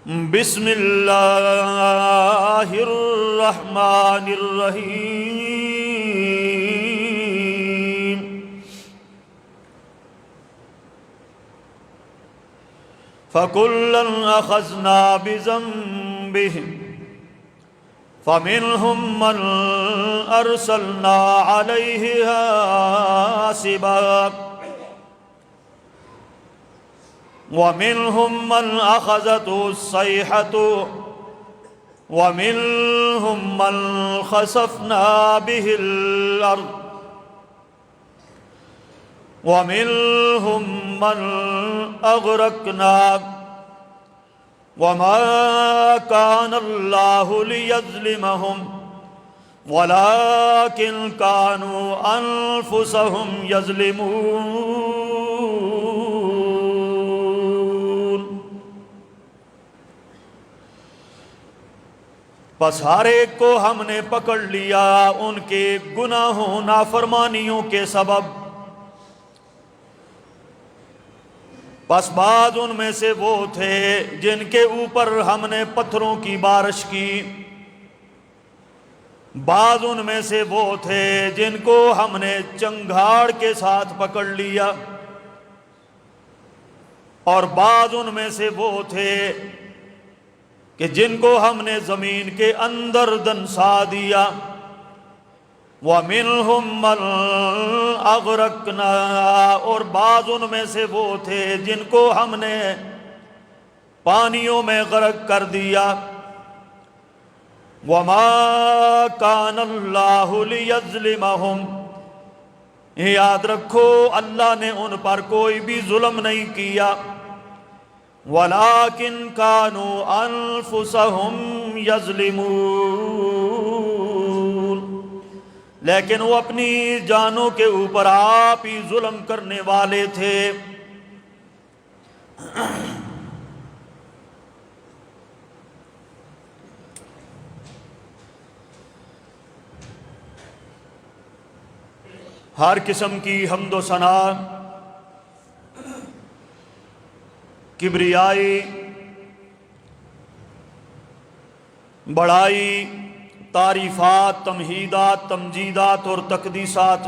بسم اللہ الرحمن الرحیم فَكُلًّا أَخَذْنَا بِذَنبِهِ فَمِنْهُمْ مَنْ أَرْسَلْنَا عَلَيْهِ حَاصِبًا وَمِنْهُمْ مَنْ أَخَذَتْهُ الصَّيْحَةُ وَمِنْهُمْ مَنْ خَسَفْنَا بِهِ الْأَرْضَ وَمِنْهُمْ مَنْ أَغْرَقْنَا وَمَا كَانَ اللَّهُ لِيَظْلِمَهُمْ وَلَكِنْ كَانُوا أَنفُسَهُمْ يَظْلِمُونَ۔ پس ہر ایک کو ہم نے پکڑ لیا ان کے گناہوں نافرمانیوں کے سبب، پس بعض ان میں سے وہ تھے جن کے اوپر ہم نے پتھروں کی بارش کی، بعض ان میں سے وہ تھے جن کو ہم نے چنگھاڑ کے ساتھ پکڑ لیا، اور بعض ان میں سے وہ تھے کہ جن کو ہم نے زمین کے اندر دنسا دیا۔ وَمِنْهُمْ مَنْ أَغْرَقْنَا، اور بعض ان میں سے وہ تھے جن کو ہم نے پانیوں میں غرق کر دیا۔ وَمَا كَانَ اللَّهُ لِيَظْلِمَهُمْ، یاد رکھو اللہ نے ان پر کوئی بھی ظلم نہیں کیا، وَلَكِنْ كَانُوا أَنفُسَهُمْ يَظْلِمُونَ، لیکن وہ اپنی جانوں کے اوپر آپ ہی ظلم کرنے والے تھے۔ ہر قسم کی حمد و ثنا، کبریائی، بڑائی، تعریفات، تمہیدات، تمجیدات اور تقدیسات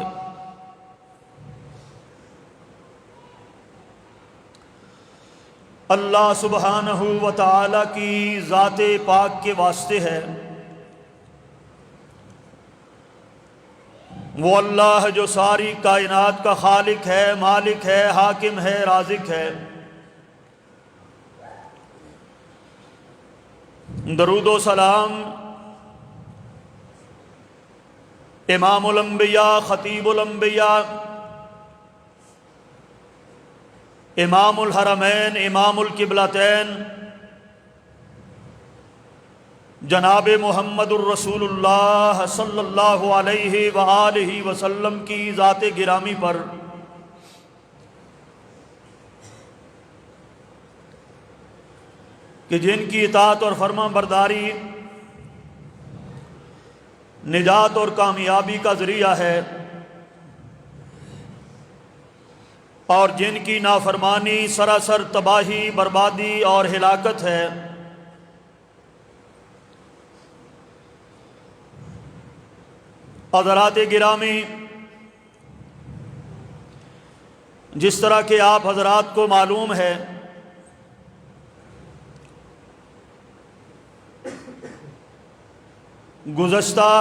اللہ سبحانہ و تعالی کی ذات پاک کے واسطے ہے۔ وہ اللہ جو ساری کائنات کا خالق ہے، مالک ہے، حاکم ہے، رازق ہے۔ درود و سلام امام الانبیاء، خطیب الانبیاء، امام الحرمین، امام القبلتین، جناب محمد الرسول اللہ صلی اللہ علیہ وآلہ وسلم کی ذات گرامی پر کہ جن کی اطاعت اور فرما برداری نجات اور کامیابی کا ذریعہ ہے، اور جن کی نافرمانی سراسر تباہی، بربادی اور ہلاکت ہے۔ حضرات گرامی، جس طرح کہ آپ حضرات کو معلوم ہے، گزشتہ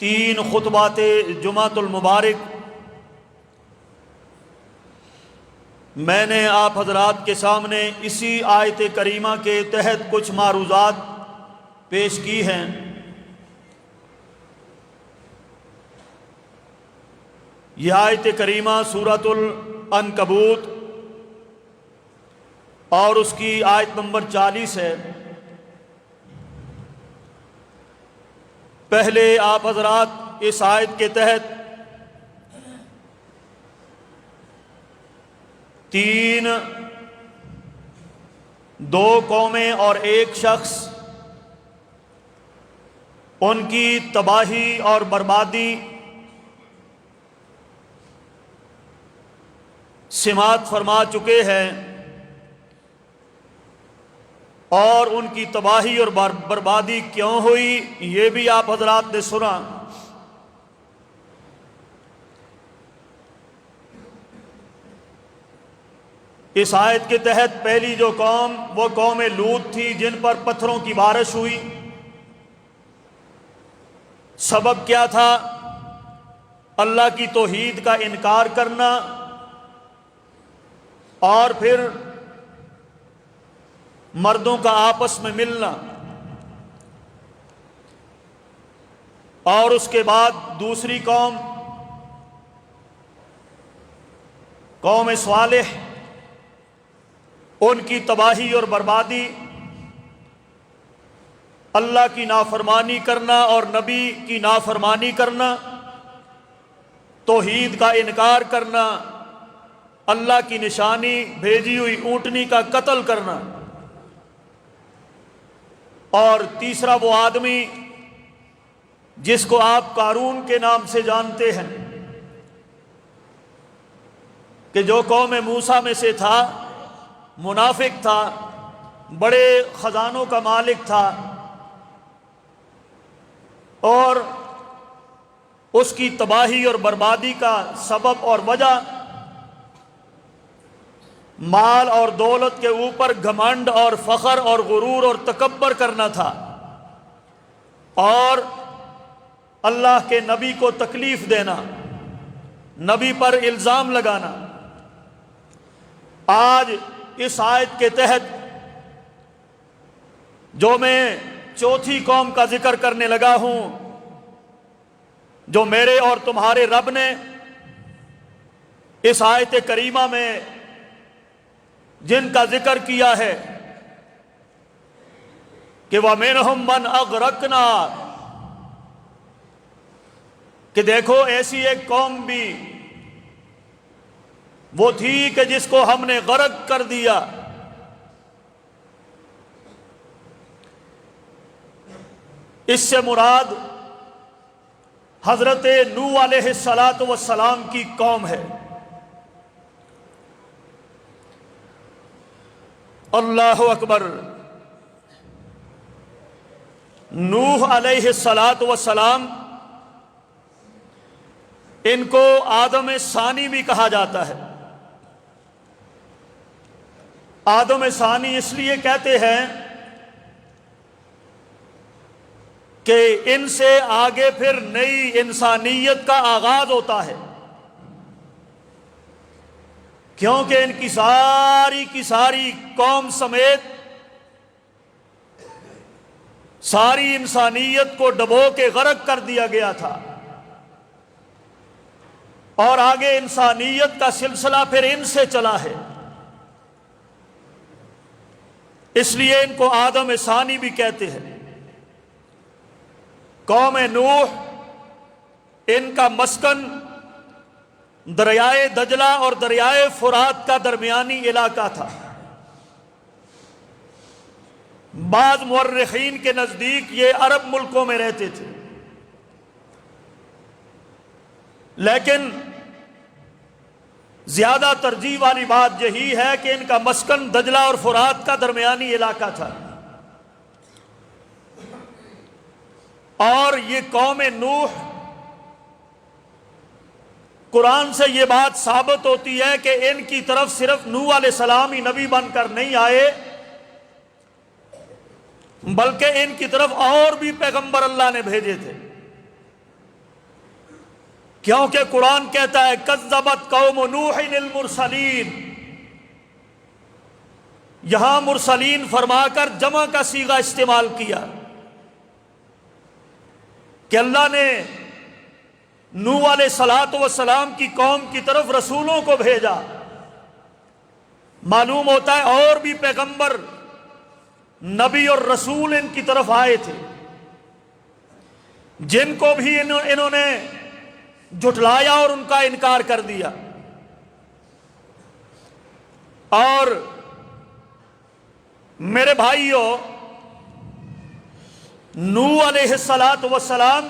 3 خطبات جمعۃ المبارک میں نے آپ حضرات کے سامنے اسی آیت کریمہ کے تحت کچھ معروضات پیش کی ہیں۔ یہ آیت کریمہ سورۃ العنکبوت اور اس کی آیت نمبر 40 ہے۔ پہلے آپ حضرات اس آیت کے تحت 2 قومیں اور 1 شخص، ان کی تباہی اور بربادی سماعت فرما چکے ہیں۔ اور ان کی تباہی اور بربادی کیوں ہوئی یہ بھی آپ حضرات نے سنا۔ اس آیت کے تحت پہلی جو قوم وہ قوم لوط تھی، جن پر پتھروں کی بارش ہوئی۔ سبب کیا تھا؟ اللہ کی توحید کا انکار کرنا، اور پھر مردوں کا آپس میں ملنا، اور اس کے بعد دوسری قوم قوم صالح، ان کی تباہی اور بربادی، اللہ کی نافرمانی کرنا اور نبی کی نافرمانی کرنا، توحید کا انکار کرنا، اللہ کی نشانی بھیجی ہوئی اونٹنی کا قتل کرنا، اور تیسرا وہ آدمی جس کو آپ قارون کے نام سے جانتے ہیں، کہ جو قوم موسیٰ میں سے تھا، منافق تھا، بڑے خزانوں کا مالک تھا، اور اس کی تباہی اور بربادی کا سبب اور وجہ مال اور دولت کے اوپر گھمنڈ اور فخر اور غرور اور تکبر کرنا تھا، اور اللہ کے نبی کو تکلیف دینا، نبی پر الزام لگانا۔ آج اس آیت کے تحت جو میں چوتھی قوم کا ذکر کرنے لگا ہوں، جو میرے اور تمہارے رب نے اس آیت کریمہ میں جن کا ذکر کیا ہے کہ وَمِنْهُمْ مَنْ أَغْرَقْنَا، کہ دیکھو ایسی ایک قوم بھی وہ تھی کہ جس کو ہم نے غرق کر دیا۔ اس سے مراد حضرت نوح علیہ السلام کی قوم ہے۔ اللہ اکبر۔ نوح علیہ السلام، ان کو آدم ثانی بھی کہا جاتا ہے۔ آدم ثانی اس لیے کہتے ہیں کہ ان سے آگے پھر نئی انسانیت کا آغاز ہوتا ہے، کیونکہ ان کی ساری قوم سمیت ساری انسانیت کو ڈبو کے غرق کر دیا گیا تھا، اور آگے انسانیت کا سلسلہ پھر ان سے چلا ہے۔ اس لیے ان کو آدم ثانی بھی کہتے ہیں۔ قوم نوح، ان کا مسکن دریائے دجلہ اور دریائے فرات کا درمیانی علاقہ تھا۔ بعض مورخین کے نزدیک یہ عرب ملکوں میں رہتے تھے، لیکن زیادہ ترجیح والی بات یہی ہے کہ ان کا مسکن دجلہ اور فرات کا درمیانی علاقہ تھا۔ اور یہ قوم نوح، قرآن سے یہ بات ثابت ہوتی ہے کہ ان کی طرف صرف نوح علیہ السلام ہی نبی بن کر نہیں آئے، بلکہ ان کی طرف اور بھی پیغمبر اللہ نے بھیجے تھے، کیونکہ قرآن کہتا ہے کذبت قوم نوح المرسلین۔ یہاں مرسلین فرما کر جمع کا صیغہ استعمال کیا کہ اللہ نے نوح علیہ السلام کی قوم کی طرف رسولوں کو بھیجا۔ معلوم ہوتا ہے اور بھی پیغمبر، نبی اور رسول ان کی طرف آئے تھے، جن کو بھی انہوں نے جھٹلایا اور ان کا انکار کر دیا۔ اور میرے بھائیوں، نوح علیہ السلام،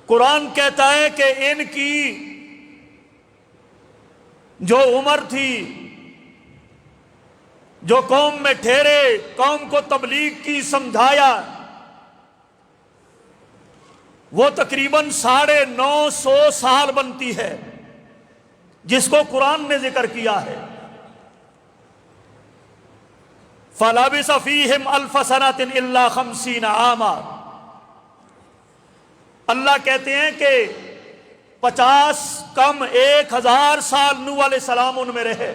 قرآن کہتا ہے کہ ان کی جو عمر تھی جو قوم میں ٹھہرے، قوم کو تبلیغ کی، سمجھایا، وہ تقریباً 950 سال بنتی ہے، جس کو قرآن نے ذکر کیا ہے۔ فَلَبِثَ فِيهِمْ أَلْفَ سَنَةٍ إِلَّا 50 عَامًا۔ اللہ کہتے ہیں کہ 50 کم 1000 سال نوح علیہ السلام ان میں رہے۔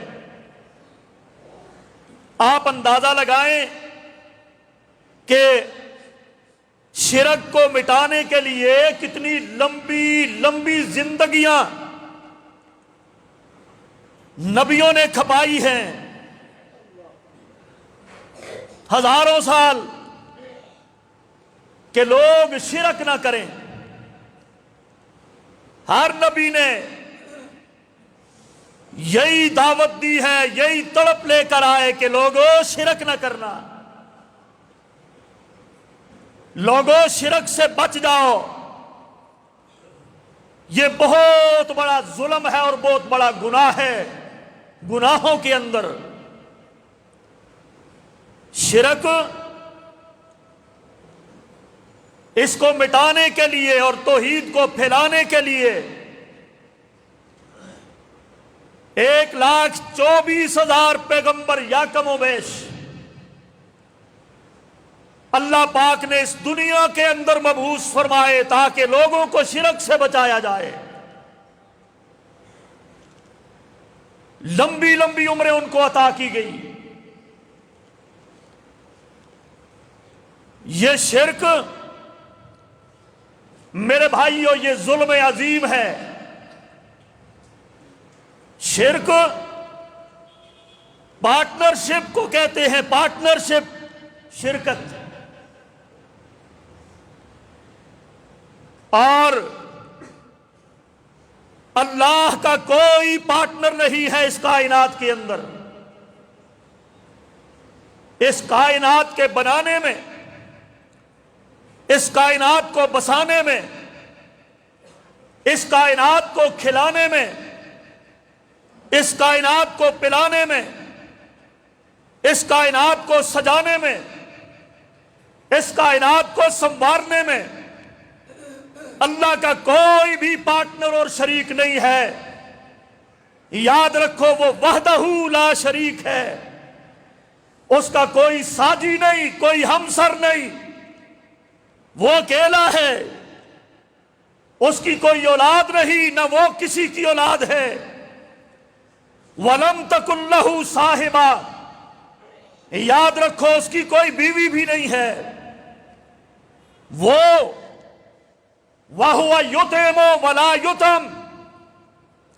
آپ اندازہ لگائیں کہ شرک کو مٹانے کے لیے کتنی لمبی لمبی زندگیاں نبیوں نے کھپائی ہیں، ہزاروں سال کہ لوگ شرک نہ کریں۔ ہر نبی نے یہی دعوت دی ہے، یہی تڑپ لے کر آئے کہ لوگوں شرک نہ کرنا، لوگوں شرک سے بچ جاؤ، یہ بہت بڑا ظلم ہے اور بہت بڑا گناہ ہے۔ گناہوں کے اندر شرک، اس کو مٹانے کے لیے اور توحید کو پھیلانے کے لیے 1,24,000 پیغمبر یا کم و بیش اللہ پاک نے اس دنیا کے اندر مبعوث فرمائے تاکہ لوگوں کو شرک سے بچایا جائے۔ لمبی لمبی عمریں ان کو عطا کی گئی۔ یہ شرک میرے بھائیوں، یہ ظلم عظیم ہے۔ شرک پارٹنرشپ کو کہتے ہیں، پارٹنرشپ، شرکت، اور اللہ کا کوئی پارٹنر نہیں ہے اس کائنات کے اندر۔ اس کائنات کے بنانے میں، اس کائنات کو بسانے میں، اس کائنات کو کھلانے میں، اس کائنات کو پلانے میں، اس کائنات کو سجانے میں، اس کائنات کو سنوارنے میں اللہ کا کوئی بھی پارٹنر اور شریک نہیں ہے۔ یاد رکھو، وہ وحدہ لا شریک ہے، اس کا کوئی ساجی نہیں، کوئی ہمسر نہیں، وہ اکیلا ہے، اس کی کوئی اولاد نہیں، نہ وہ کسی کی اولاد ہے۔ وَلَمْ تَكُنْ لَهُ صَاحِبَةٌ، یاد رکھو اس کی کوئی بیوی بھی نہیں ہے۔ وہ وَهُوَ يُطْعِمُ وَلَا يُطْعَمُ،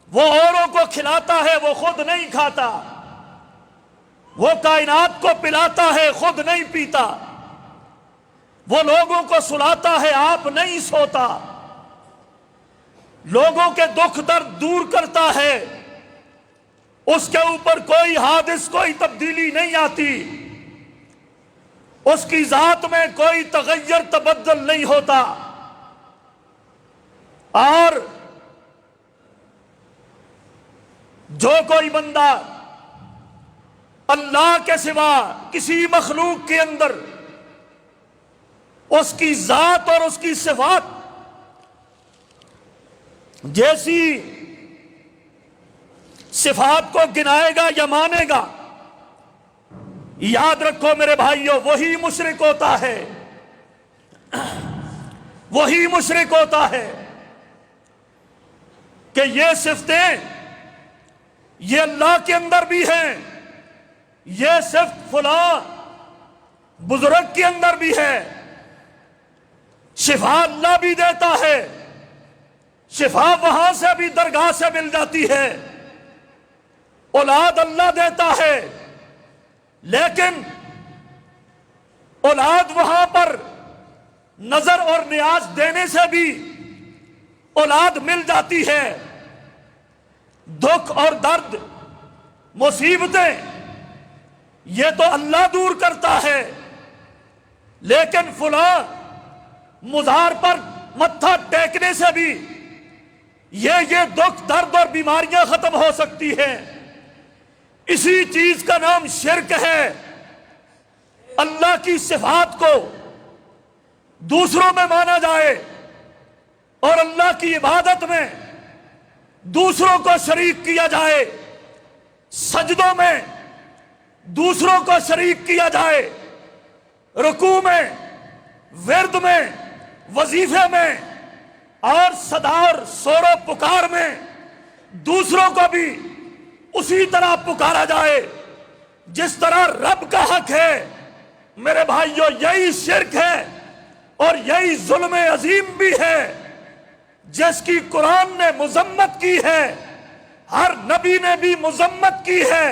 وہ اوروں کو کھلاتا ہے، وہ خود نہیں کھاتا، وہ کائنات کو پلاتا ہے، خود نہیں پیتا، وہ لوگوں کو سلاتا ہے، آپ نہیں سوتا، لوگوں کے دکھ درد دور کرتا ہے، اس کے اوپر کوئی حادث، کوئی تبدیلی نہیں آتی، اس کی ذات میں کوئی تغیر تبدل نہیں ہوتا۔ اور جو کوئی بندہ اللہ کے سوا کسی مخلوق کے اندر اس کی ذات اور اس کی صفات جیسی صفات کو گنائے گا یا مانے گا، یاد رکھو میرے بھائیوں، وہی مشرک ہوتا ہے، وہی مشرک ہوتا ہے کہ یہ صفتیں یہ اللہ کے اندر بھی ہیں، یہ صفت فلاں بزرگ کے اندر بھی ہے، شفا اللہ بھی دیتا ہے، شفا وہاں سے بھی درگاہ سے مل جاتی ہے، اولاد اللہ دیتا ہے، لیکن اولاد وہاں پر نظر اور نیاز دینے سے بھی اولاد مل جاتی ہے۔ دکھ اور درد، مصیبتیں، یہ تو اللہ دور کرتا ہے، لیکن فلاں مزار پر متھا ٹیکنے سے بھی یہ دکھ درد اور بیماریاں ختم ہو سکتی ہیں۔ اسی چیز کا نام شرک ہے۔ اللہ کی صفات کو دوسروں میں مانا جائے اور اللہ کی عبادت میں دوسروں کو شریک کیا جائے، سجدوں میں دوسروں کو شریک کیا جائے، رکوع میں، ورد میں، وظیفے میں اور صدا اور سور و پکار میں دوسروں کو بھی اسی طرح پکارا جائے جس طرح رب کا حق ہے۔ میرے بھائیو، یہی شرک ہے اور یہی ظلم عظیم بھی ہے جس کی قرآن نے مذمت کی ہے، ہر نبی نے بھی مذمت کی ہے،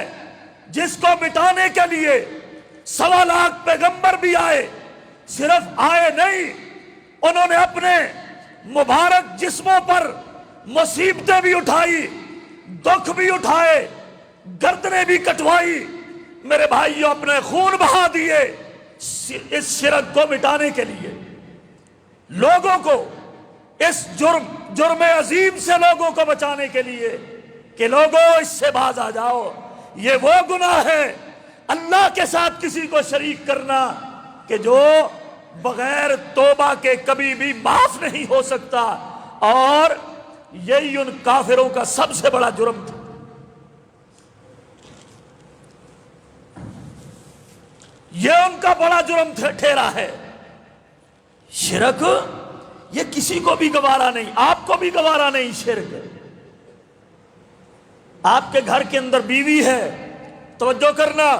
جس کو مٹانے کے لیے 1.25 لاکھ پیغمبر بھی آئے۔ صرف آئے نہیں، انہوں نے اپنے مبارک جسموں پر مصیبتیں بھی اٹھائی، دکھ بھی اٹھائے، گردنیں بھی کٹوائی، میرے بھائیوں اپنے خون بہا دیے اس شرک کو مٹانے کے لیے، لوگوں کو اس جرم عظیم سے لوگوں کو بچانے کے لیے کہ لوگوں اس سے باز آ جاؤ۔ یہ وہ گناہ ہے اللہ کے ساتھ کسی کو شریک کرنا کہ جو بغیر توبہ کے کبھی بھی معاف نہیں ہو سکتا، اور یہی ان کافروں کا سب سے بڑا جرم تھا۔ یہ ان کا بڑا جرم ٹھہرا ہے۔ شرک یہ کسی کو بھی گوارا نہیں، آپ کو بھی گوارا نہیں۔ شرک آپ کے گھر کے اندر بیوی ہے، توجہ کرنا،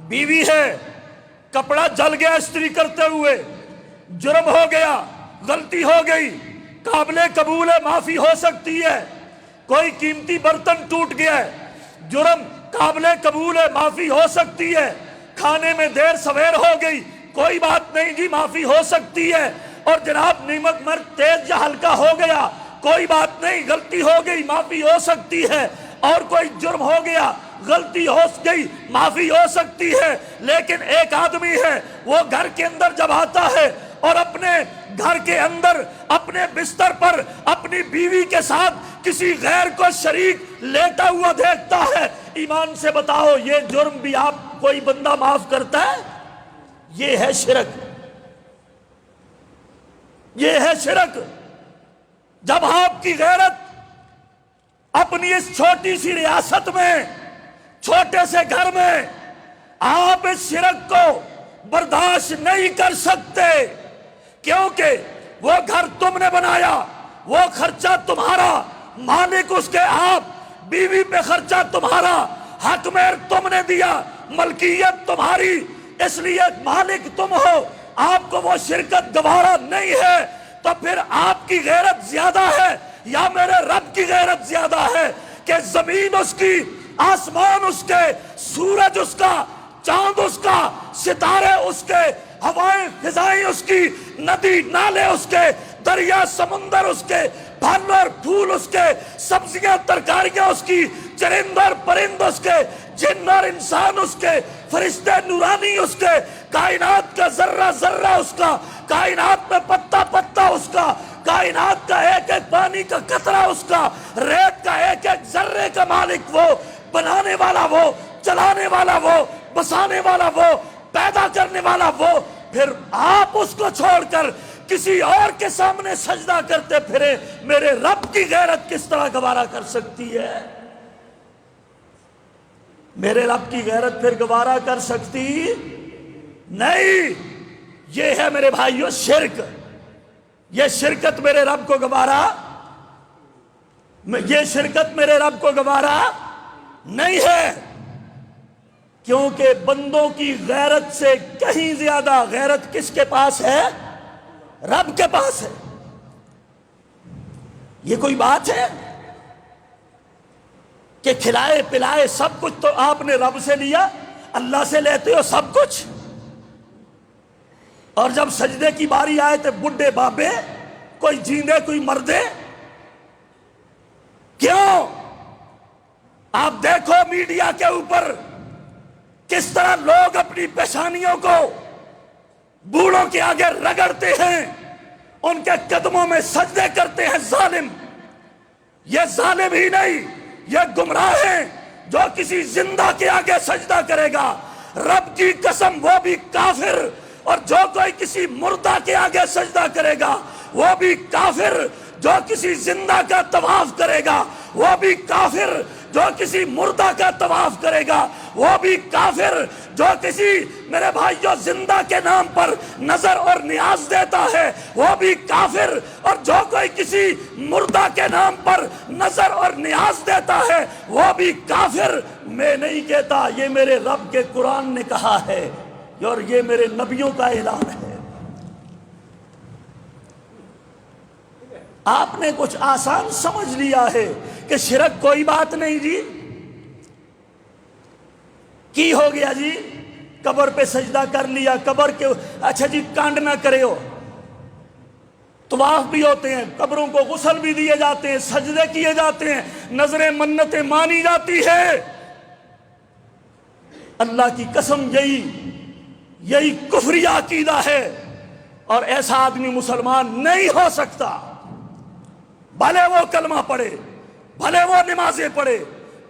بیوی ہے، کپڑا جل گیا استری کرتے ہوئے، جرم ہو گیا، غلطی ہو گئی، قابل قبول ہے، معافی ہو سکتی ہے۔ کوئی قیمتی برتن ٹوٹ گیا ہے، جرم قابل قبول ہے، معافی ہو سکتی ہے۔ کھانے میں دیر سویر ہو گئی، کوئی بات نہیں جی، معافی ہو سکتی ہے۔ اور جناب نمک مرچ تیز یا ہلکا ہو گیا، کوئی بات نہیں، غلطی ہو گئی، معافی ہو سکتی ہے۔ اور کوئی جرم ہو گیا، غلطی ہو گئی، معافی ہو سکتی ہے۔ لیکن ایک آدمی ہے، وہ گھر کے اندر جب آتا ہے اور اپنے گھر کے اندر اپنے بستر پر اپنی بیوی کے ساتھ کسی غیر کو شریک لیٹا ہوا دیکھتا ہے، ایمان سے بتاؤ یہ جرم بھی آپ کوئی بندہ معاف کرتا ہے؟ یہ ہے شرک، یہ ہے شرک۔ جب آپ کی غیرت اپنی اس چھوٹی سی ریاست میں، چھوٹے سے گھر میں، آپ اس شرک کو برداشت نہیں کر سکتے، کیونکہ وہ گھر تم نے بنایا، وہ خرچہ تمہارا، مالک اس کے آپ، بیوی پہ خرچہ تمہارا، حق مہر تم نے دیا، ملکیت تمہاری، اس لیے مالک تم ہو، آپ کو وہ شرکت گوارا نہیں ہے۔ تو پھر آپ کی غیرت زیادہ ہے یا میرے رب کی غیرت زیادہ ہے کہ زمین اس کی، آسمان اس کے، سورج اس کا، چاند اس کا، ستارے اس کے، ہوائیں فضائیں اس کی، ندی نالے اس کے، دریا سمندر اس کے، پھل اور پھول اس کے، سبزیاں ترکاریاں اس کی، چرند اور پرند اس کے، جن اور انسان اس کے، فرشتے نورانی اس کے، کائنات کا ذرہ ذرہ اس کا، کائنات میں پتا پتا اس کا، کائنات کا ایک ایک پانی کا قطرہ اس کا، ریت کا ایک ایک ذرے کا مالک وہ، بنانے والا وہ، چلانے والا وہ، بسانے والا وہ، پیدا کرنے والا وہ۔ پھر آپ اس کو چھوڑ کر کسی اور کے سامنے سجدہ کرتے پھرے، میرے رب کی غیرت کس طرح گوارا کر سکتی ہے؟ میرے رب کی غیرت پھر گوارا کر سکتی نہیں۔ یہ ہے میرے بھائیوں شرک، یہ شرکت میرے رب کو گوارا، یہ شرکت میرے رب کو گوارا نہیں ہے، کیونکہ بندوں کی غیرت سے کہیں زیادہ غیرت کس کے پاس ہے؟ رب کے پاس ہے۔ یہ کوئی بات ہے کہ کھلائے پلائے سب کچھ تو آپ نے رب سے لیا، اللہ سے لیتے ہو سب کچھ، اور جب سجدے کی باری آئے تو بڈھے بابے، کوئی جیندے کوئی مردے؟ کیوں؟ آپ دیکھو میڈیا کے اوپر کس طرح لوگ اپنی پیشانیوں کو بوڑھوں کے آگے رگڑتے ہیں، ان کے قدموں میں سجدے کرتے ہیں۔ ظالم، یہ ظالم ہی نہیں، یہ گمراہ ہیں، جو کسی زندہ کے آگے سجدہ کرے گا، رب کی قسم وہ بھی کافر، اور جو کوئی کسی مردہ کے آگے سجدہ کرے گا وہ بھی کافر، جو کسی زندہ کا طواف کرے گا وہ بھی کافر، جو کسی مردہ کا طواف کرے گا وہ بھی کافر، جو کسی میرے بھائیو زندہ کے نام پر نظر اور نیاز دیتا ہے وہ بھی کافر، اور جو کوئی کسی مردہ کے نام پر نظر اور نیاز دیتا ہے وہ بھی کافر۔ میں نہیں کہتا، یہ میرے رب کے قرآن نے کہا ہے اور یہ میرے نبیوں کا اعلان ہے۔ آپ نے کچھ آسان سمجھ لیا ہے کہ شرک کوئی بات نہیں جی، کی ہو گیا جی، قبر پہ سجدہ کر لیا، قبر کے اچھا جی کانڈ نہ کرے ہو، طواف بھی ہوتے ہیں، قبروں کو غسل بھی دیے جاتے ہیں، سجدے کیے جاتے ہیں، نظریں منتیں مانی جاتی ہے۔ اللہ کی قسم یہی کفری عقیدہ ہے، اور ایسا آدمی مسلمان نہیں ہو سکتا، بھلے وہ کلمہ پڑھے، بھلے وہ نمازیں پڑھے،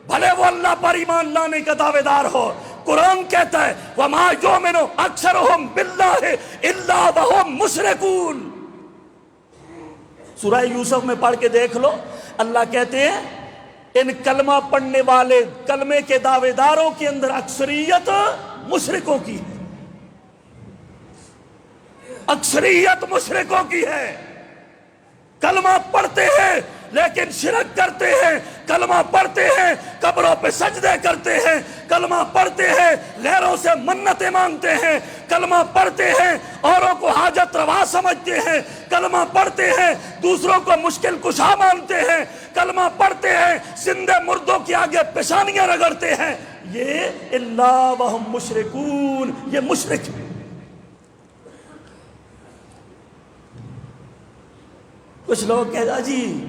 بھلے وہ اللہ پر ایمان لانے کا دعوے دار ہو۔ قرآن کہتا ہے وَمَا يُؤْمِنُ أَكْثَرُهُمْ بِاللَّهِ إِلَّا وَهُمْ مُشْرِكُونَ۔ سورہ یوسف میں پڑھ کے دیکھ لو، اللہ کہتے ہیں ان کلمہ پڑھنے والے کلمے کے دعوے داروں کے اندر اکثریت مشرکوں کی ہے، اکثریت مشرکوں کی ہے۔ کلمہ پڑھتے ہیں لیکن شرک کرتے ہیں، کلمہ پڑھتے ہیں قبروں پہ سجدے کرتے ہیں، کلمہ پڑھتے ہیں غیروں سے منتیں مانگتے ہیں، کلمہ پڑھتے ہیں اوروں کو حاجت روا سمجھتے ہیں، کلمہ پڑھتے ہیں دوسروں کو مشکل کشا مانتے ہیں، کلمہ پڑھتے ہیں زندہ مردوں کے آگے پیشانیاں رگڑتے ہیں۔ یہ الا وہم مشرکون، یہ مشرک ہیں۔ کچھ لوگ کہتا جی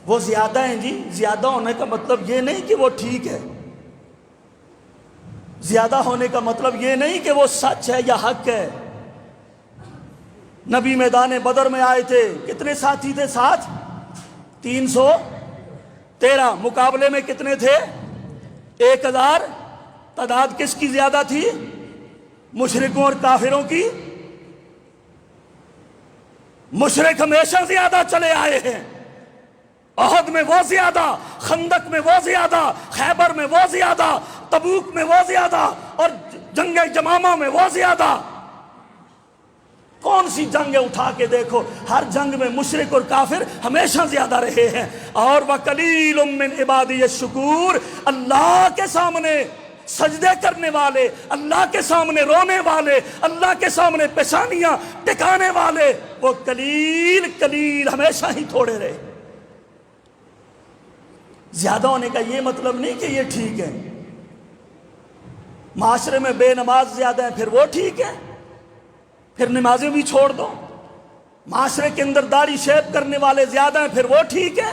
وہ زیادہ ہیں، جی زیادہ ہونے کا مطلب یہ نہیں کہ وہ ٹھیک ہے، زیادہ ہونے کا مطلب یہ نہیں کہ وہ سچ ہے یا حق ہے۔ نبی میدان بدر میں آئے تھے، کتنے ساتھی تھے ساتھ؟ 313۔ مقابلے میں کتنے تھے؟ 1000۔ تعداد کس کی زیادہ تھی؟ مشرکوں اور کافروں کی۔ مشرک ہمیشہ زیادہ چلے آئے ہیں، احد میں وہ زیادہ، خندق میں وہ زیادہ، خیبر میں وہ زیادہ، تبوک میں وہ زیادہ، اور جنگ جمامہ میں وہ زیادہ۔ کون سی جنگ اٹھا کے دیکھو، ہر جنگ میں مشرک اور کافر ہمیشہ زیادہ رہے ہیں۔ اور وَقَلِيلٌ مِّنْ عِبَادِيَ الشُّكُورُ، اللہ کے سامنے سجدے کرنے والے، اللہ کے سامنے رونے والے، اللہ کے سامنے پیشانیاں ٹکانے والے، وہ قلیل ہمیشہ ہی تھوڑے رہے۔ زیادہ ہونے کا یہ مطلب نہیں کہ یہ ٹھیک ہے۔ معاشرے میں بے نماز زیادہ ہیں، پھر وہ ٹھیک ہے، پھر نمازیں بھی چھوڑ دو۔ معاشرے کے اندر داڑھی شیب کرنے والے زیادہ ہیں، پھر وہ ٹھیک ہے۔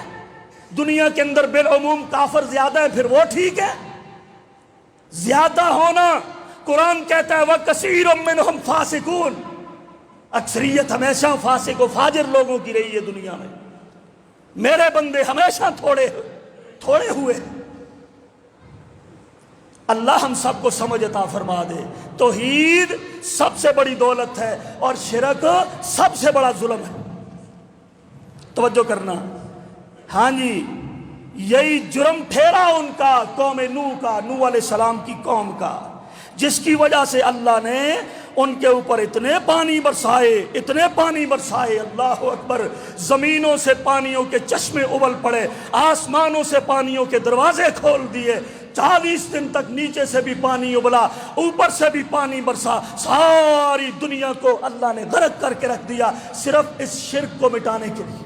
دنیا کے اندر بالعموم کافر زیادہ ہیں، پھر وہ ٹھیک ہے۔ زیادہ ہونا، قرآن کہتا ہے وَكَثِيرٌ مِّنْهُمْ فَاسِقُونَ، اکثریت ہمیشہ فاسق و فاجر لوگوں کی رہی ہے دنیا میں۔ میرے بندے ہمیشہ تھوڑے ہوئے۔ اللہ ہم سب کو سمجھ عطا فرما دے۔ توحید سب سے بڑی دولت ہے اور شرک سب سے بڑا ظلم ہے۔ توجہ کرنا، ہاں جی، یہی جرم ٹھہرا ان کا، قوم نوح کا، نوح علیہ السلام کی قوم کا، جس کی وجہ سے اللہ نے ان کے اوپر اتنے پانی برسائے، اللہ اکبر، زمینوں سے پانیوں کے چشمے ابل پڑے، آسمانوں سے پانیوں کے دروازے کھول دیے، 40 دن تک نیچے سے بھی پانی ابلا، اوپر سے بھی پانی برسا، ساری دنیا کو اللہ نے غرق کر کے رکھ دیا، صرف اس شرک کو مٹانے کے لیے۔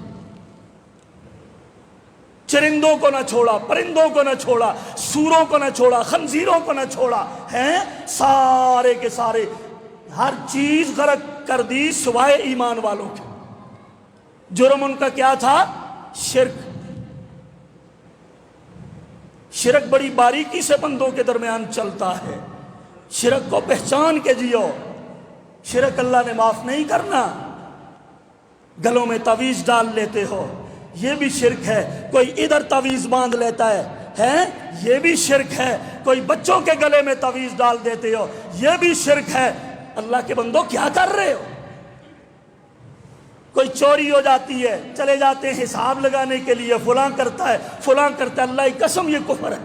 چرندوں کو نہ چھوڑا، پرندوں کو نہ چھوڑا، سوروں کو نہ چھوڑا، خنزیروں کو نہ چھوڑا، ہیں سارے کے سارے، ہر چیز غرق کر دی سوائے ایمان والوں کے۔ جرم ان کا کیا تھا؟ شرک۔ شرک بڑی باریکی سے بندوں کے درمیان چلتا ہے، شرک کو پہچان کے جیو۔ شرک اللہ نے معاف نہیں کرنا۔ گلوں میں تعویذ ڈال لیتے ہو، یہ بھی شرک ہے۔ کوئی ادھر تعویذ باندھ لیتا ہے یہ بھی شرک ہے. کوئی بچوں کے گلے میں تعویذ ڈال دیتے ہو یہ بھی شرک ہے. اللہ کے بندو کیا کر رہے ہو؟ کوئی چوری ہو جاتی ہے چلے جاتے ہیں حساب لگانے کے لیے فلاں کرتا ہے فلاں کرتا ہے. اللہ کی قسم یہ کفر ہے.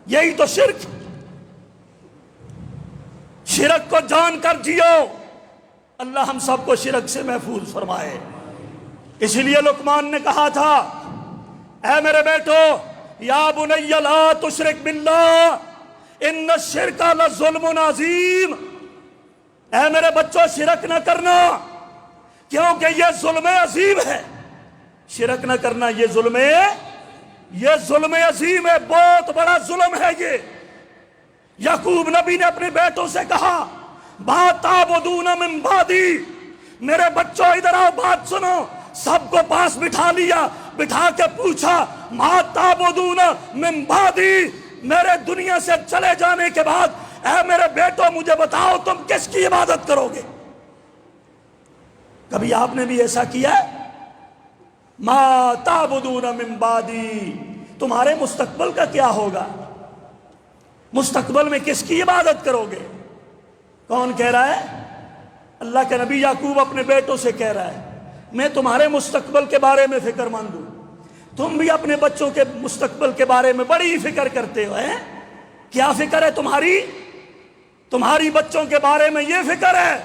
یہی تو شرک. شرک کو جان کر جیو. اللہ ہم سب کو شرک سے محفوظ فرمائے. اسی لیے لقمان نے کہا تھا اے میرے بیٹو یا بنی لا تشرک باللہ ان الشرک لظلم عظیم. اے میرے بچوں شرک نہ کرنا کیونکہ یہ ظلم عظیم ہے. شرک نہ کرنا یہ ظلم عظیم ہے. بہت بڑا ظلم ہے یہ. یعقوب نبی نے اپنے بیٹوں سے کہا ما تعبدون من بعدی. میرے بچوں ادھر آؤ بات سنو. سب کو پاس بٹھا لیا. بٹھا کے پوچھا ما تعبدون من بعدی. میرے دنیا سے چلے جانے کے بعد اے میرے بیٹوں مجھے بتاؤ تم کس کی عبادت کرو گے؟ کبھی آپ نے بھی ایسا کیا ہے؟ ما تعبدون من بعدی. تمہارے مستقبل کا کیا ہوگا؟ مستقبل میں کس کی عبادت کرو گے؟ کون کہہ رہا ہے؟ اللہ کے نبی یعقوب اپنے بیٹوں سے کہہ رہا ہے میں تمہارے مستقبل کے بارے میں فکر مند ہوں. تم بھی اپنے بچوں کے مستقبل کے بارے میں بڑی فکر کرتے ہو. کیا فکر ہے تمہاری؟ تمہاری بچوں کے بارے میں یہ فکر ہے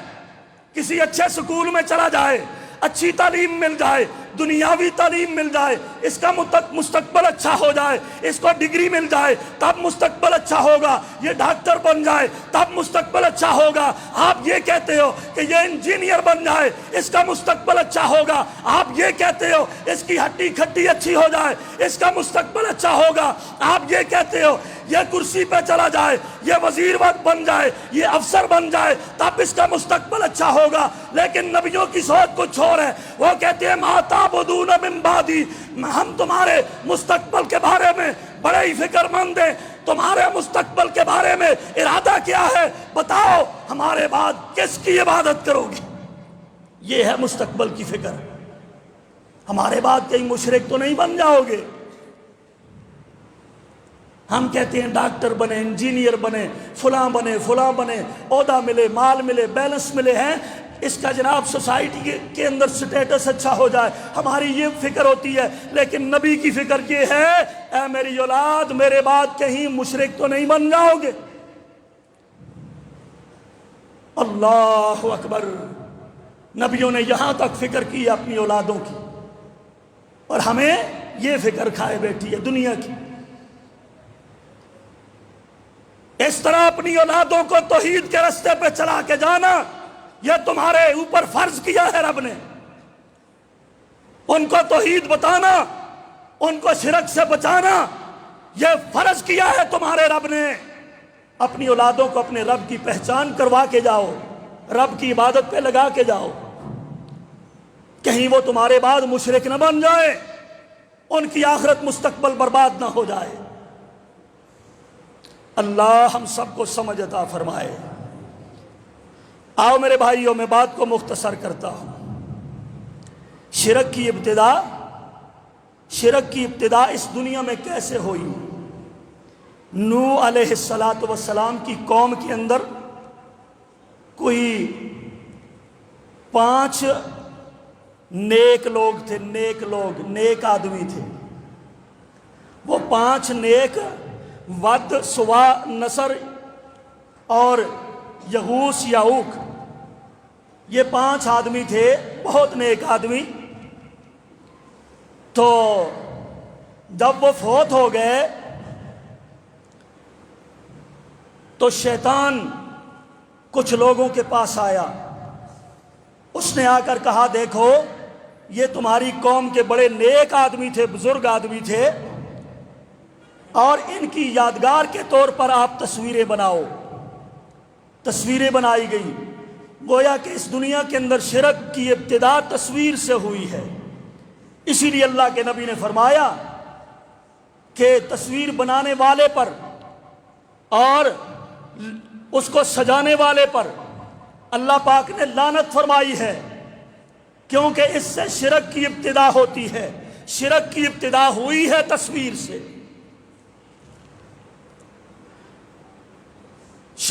کسی اچھے سکول میں چلا جائے, اچھی تعلیم مل جائے, دنیاوی تعلیم مل جائے, اس کا مستقبل اچھا ہو جائے, اس کو ڈگری مل جائے تب مستقبل اچھا ہوگا, یہ ڈاکٹر بن جائے تب مستقبل اچھا ہوگا. آپ یہ کہتے ہو کہ یہ انجینئر بن جائے اس کا مستقبل اچھا ہوگا. آپ یہ کہتے ہو اس کی ہڈی کھٹی اچھی ہو جائے اس کا مستقبل اچھا ہوگا. آپ یہ کہتے ہو یہ کرسی پہ چلا جائے, یہ وزیر بن جائے, یہ افسر بن جائے تب اس کا مستقبل اچھا ہوگا. لیکن نبیوں کی سوچ کچھ اور ہے. وہ کہتے ہیں ما تعبدون من بعدی, ہم تمہارے مستقبل کے بارے میں بڑے ہی فکر مند ہیں. تمہارے مستقبل کے بارے میں ارادہ کیا ہے بتاؤ, ہمارے بعد کس کی عبادت کرو گی؟ یہ ہے مستقبل کی فکر. ہمارے بعد کہیں مشرک تو نہیں بن جاؤ گے. ہم کہتے ہیں ڈاکٹر بنے, انجینئر بنے, فلاں بنے, عہدہ ملے, مال ملے, بیلنس ملے ہیں, اس کا جناب سوسائٹی کے اندر سٹیٹس اچھا ہو جائے. ہماری یہ فکر ہوتی ہے. لیکن نبی کی فکر یہ ہے اے میری اولاد میرے بعد کہیں مشرک تو نہیں بن جاؤ گے. اللہ اکبر. نبیوں نے یہاں تک فکر کی اپنی اولادوں کی, اور ہمیں یہ فکر کھائے بیٹھی ہے دنیا کی. اس طرح اپنی اولادوں کو توحید کے راستے پہ چلا کے جانا یہ تمہارے اوپر فرض کیا ہے رب نے. ان کو توحید بتانا, ان کو شرک سے بچانا یہ فرض کیا ہے تمہارے رب نے. اپنی اولادوں کو اپنے رب کی پہچان کروا کے جاؤ, رب کی عبادت پہ لگا کے جاؤ, کہیں وہ تمہارے بعد مشرک نہ بن جائے, ان کی آخرت مستقبل برباد نہ ہو جائے. اللہ ہم سب کو سمجھ عطا فرمائے. آؤ میرے بھائیوں میں بات کو مختصر کرتا ہوں. شرک کی ابتدا اس دنیا میں کیسے ہوئی؟ نوح علیہ السلام کی قوم کے اندر کوئی 5 نیک لوگ تھے. نیک آدمی تھے. وہ 5 نیک ود, سوا, نصر اور یغوث, یعوق, یہ 5 آدمی تھے, بہت نیک آدمی. تو جب وہ فوت ہو گئے تو شیطان کچھ لوگوں کے پاس آیا. اس نے آ کر کہا دیکھو یہ تمہاری قوم کے بڑے نیک آدمی تھے, بزرگ آدمی تھے, اور ان کی یادگار کے طور پر آپ تصویریں بناؤ. تصویریں بنائی گئی. گویا کہ اس دنیا کے اندر شرک کی ابتدا تصویر سے ہوئی ہے. اسی لیے اللہ کے نبی نے فرمایا کہ تصویر بنانے والے پر اور اس کو سجانے والے پر اللہ پاک نے لعنت فرمائی ہے, کیونکہ اس سے شرک کی ابتدا ہوتی ہے. شرک کی ابتدا ہوئی ہے تصویر سے.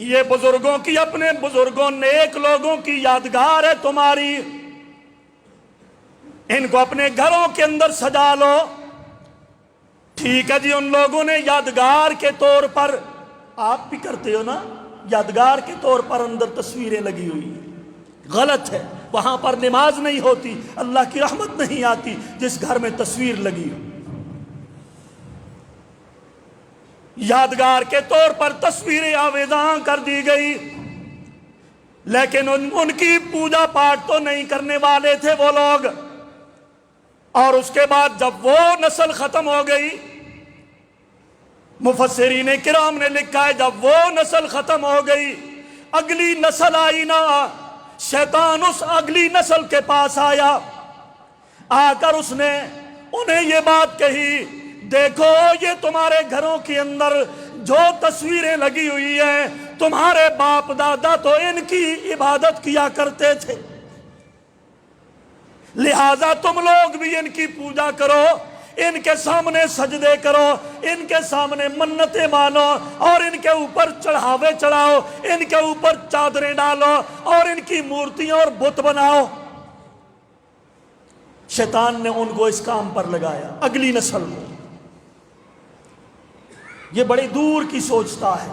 یہ بزرگوں کی اپنے بزرگوں نیک لوگوں کی یادگار ہے تمہاری, ان کو اپنے گھروں کے اندر سجا لو. ٹھیک ہے جی, ان لوگوں نے یادگار کے طور پر, آپ بھی کرتے ہو نا, یادگار کے طور پر اندر تصویریں لگی ہوئی ہیں. غلط ہے, وہاں پر نماز نہیں ہوتی, اللہ کی رحمت نہیں آتی جس گھر میں تصویر لگی ہو. یادگار کے طور پر تصویریں آویزاں کر دی گئی, لیکن ان کی پوجا پاٹ تو نہیں کرنے والے تھے وہ لوگ. اور اس کے بعد جب وہ نسل ختم ہو گئی, مفسرین کرام نے لکھا ہے جب وہ نسل ختم ہو گئی, اگلی نسل آئی نا, شیطان اس اگلی نسل کے پاس آیا, آ کر اس نے انہیں یہ بات کہی, دیکھو یہ تمہارے گھروں کے اندر جو تصویریں لگی ہوئی ہیں, تمہارے باپ دادا تو ان کی عبادت کیا کرتے تھے, لہذا تم لوگ بھی ان کی پوجا کرو, ان کے سامنے سجدے کرو, ان کے سامنے منتیں مانو, اور ان کے اوپر چڑھاوے چڑھاؤ, ان کے اوپر چادریں ڈالو, اور ان کی مورتیاں اور بت بناؤ. شیطان نے ان کو اس کام پر لگایا, اگلی نسل کو. یہ بڑی دور کی سوچتا ہے.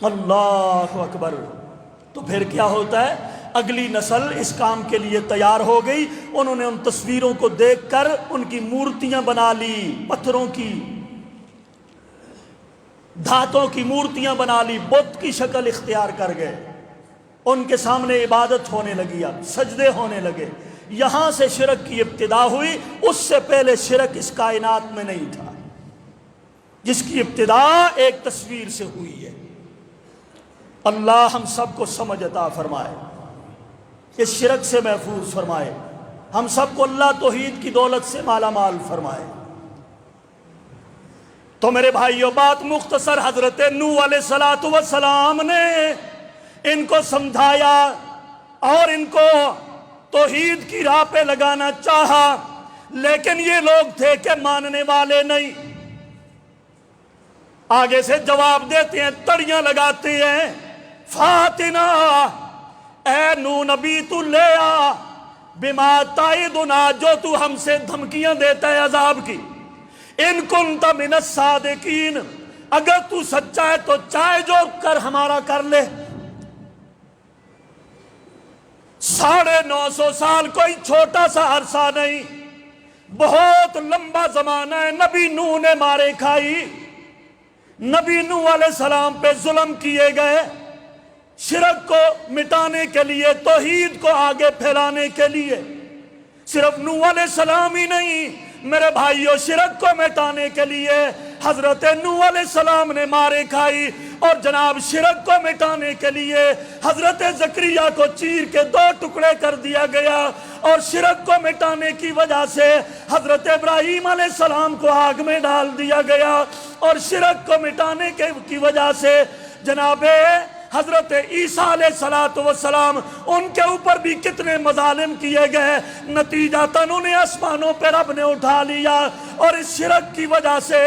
اللہ اکبر. تو پھر کیا ہوتا ہے, اگلی نسل اس کام کے لیے تیار ہو گئی. انہوں نے ان تصویروں کو دیکھ کر ان کی مورتیاں بنا لی, پتھروں کی, دھاتوں کی مورتیاں بنا لی, بت کی شکل اختیار کر گئے. ان کے سامنے عبادت ہونے لگی, اب سجدے ہونے لگے. یہاں سے شرک کی ابتدا ہوئی. اس سے پہلے شرک اس کائنات میں نہیں تھا, جس کی ابتدا ایک تصویر سے ہوئی ہے. اللہ ہم سب کو سمجھ عطا فرمائے, اس شرک سے محفوظ فرمائے, ہم سب کو اللہ توحید کی دولت سے مالا مال فرمائے. تو میرے بھائیو, بات مختصر, حضرت نوح علیہ السلام نے ان کو سمجھایا اور ان کو توحید کی راہ پہ لگانا چاہا, لیکن یہ لوگ تھے کہ ماننے والے نہیں. آگے سے جواب دیتے ہیں, تڑیاں لگاتے ہیں, فاتنا, اے نو نبی تو لے آ, بما تعیدنا, جو تو ہم سے دھمکیاں دیتا ہے عذاب کی, ان کنت من الصادقین, اگر تو سچا ہے تو چاہے جو کر ہمارا کر لے. 950 سال کوئی چھوٹا سا عرصہ نہیں, بہت لمبا زمانہ ہے. نبی نوح نے مارے کھائی, نبی نوح علیہ السلام پہ ظلم کیے گئے, شرک کو مٹانے کے لیے, توحید کو آگے پھیلانے کے لیے. صرف نوح علیہ السلام ہی نہیں میرے بھائیوں, شرک کو مٹانے کے لیے حضرت نوح علیہ السلام نے مارے کھائی, اور جناب شرک کو مٹانے کے لیے حضرت زکریا کو چیر کے 2 ٹکڑے کر دیا گیا, اور شرک کو مٹانے کی وجہ سے حضرت ابراہیم علیہ السلام کو آگ میں ڈال دیا گیا, اور شرک کو مٹانے کی وجہ سے جناب حضرت عیسیٰ علیہ السلام, ان کے اوپر بھی کتنے مظالم کیے گئے. نتیجتاً انہیں آسمانوں پہ رب نے اٹھا لیا, اور اس شرک کی وجہ سے,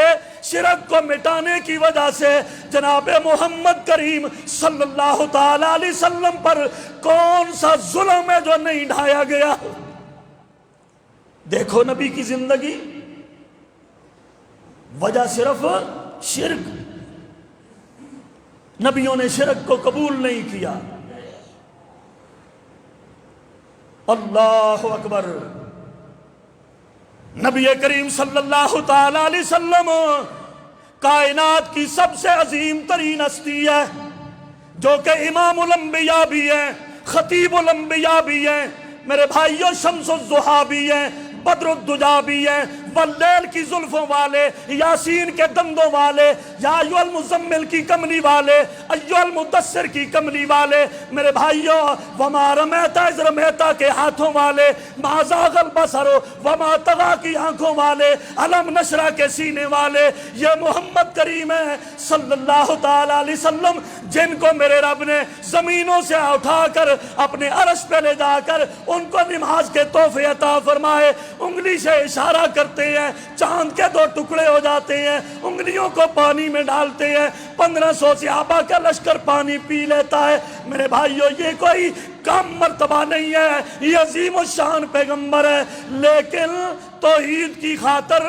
شرک کو مٹانے کی وجہ سے جناب محمد کریم صلی اللہ تعالی علیہ وسلم پر کون سا ظلم ہے جو نہیں ڈھایا گیا. دیکھو نبی کی زندگی, وجہ صرف شرک. نبیوں نے شرک کو قبول نہیں کیا. اللہ اکبر. نبی کریم صلی اللہ تعالی علیہ وسلم کائنات کی سب سے عظیم ترین ہستی ہے, جو کہ امام الانبیاء بھی ہیں, خطیب الانبیاء بھی ہیں میرے بھائیوں, شمس الضحیٰ بھی ہیں, بدر الدجا بھی ہیں, واللیل کی زلفوں والے, یاسین کے دندوں والے, یا ایھا المزمل کی کملی والے, ایھا المدثر کی کملی والے میرے بھائیوں, وما رمیت اذ رمیت کے ہاتھوں والے, ما زاغ البصر وما طغی کی آنکھوں والے, علم نشرح کے سینے والے, یہ محمد کریم ہے صلی اللہ تعالی علیہ وسلم, جن کو میرے رب نے زمینوں سے اٹھا کر اپنے عرش پہ لے جا کر ان کو نماز کے تحفے عطا فرمائے. انگلی سے اشارہ کرتے ہیں، چاند کے 2 ٹکڑے ہو جاتے ہیں، انگلیوں کو پانی میں ڈالتے ہیں، 1500 صحابہ کا لشکر پانی پی لیتا ہے۔ میرے بھائیو، یہ کوئی کم مرتبہ نہیں ہے، یہ عظیم الشان پیغمبر ہے، لیکن توحید کی خاطر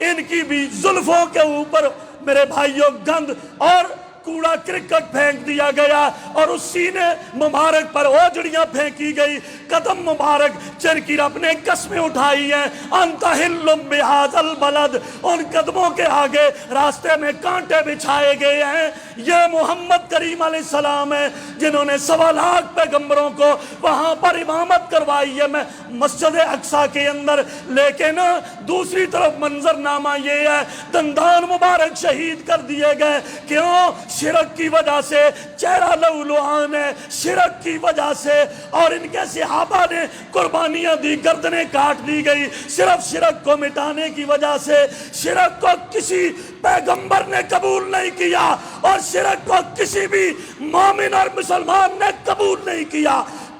ان کی بھی زلفوں کے اوپر میرے بھائیوں گند اور کوڑا کرکٹ پھینک دیا گیا، اور اس سینے مبارک پر اوجڑیاں پھینکی گئی، قدم مبارک جن کی رب نے قسمیں اٹھائی ہیں، انت حل بہذا البلد، ان قدموں کے آگے راستے میں کانٹے بچھائے گئے ہیں۔ یہ محمد کریم علیہ السلام ہیں جنہوں نے 1.25 لاکھ پیغمبروں کو وہاں پر امامت کروائی ہے میں مسجد اقصی کے اندر، لیکن دوسری طرف منظرنامہ یہ ہے، دندان مبارک شہید کر دیے گئے۔ کیوں؟ شرک کی وجہ سے، چہرہ لولوان ہے شرک کی وجہ سے، اور ان کے صحابہ نے قربانیاں دی، گردنیں کاٹ دی گئی صرف شرک کو مٹانے کی وجہ سے۔ شرک کو کسی پیغمبر نے قبول نہیں کیا، اور شرک کو کسی بھی مومن اور مسلمان نے قبول نہیں کیا،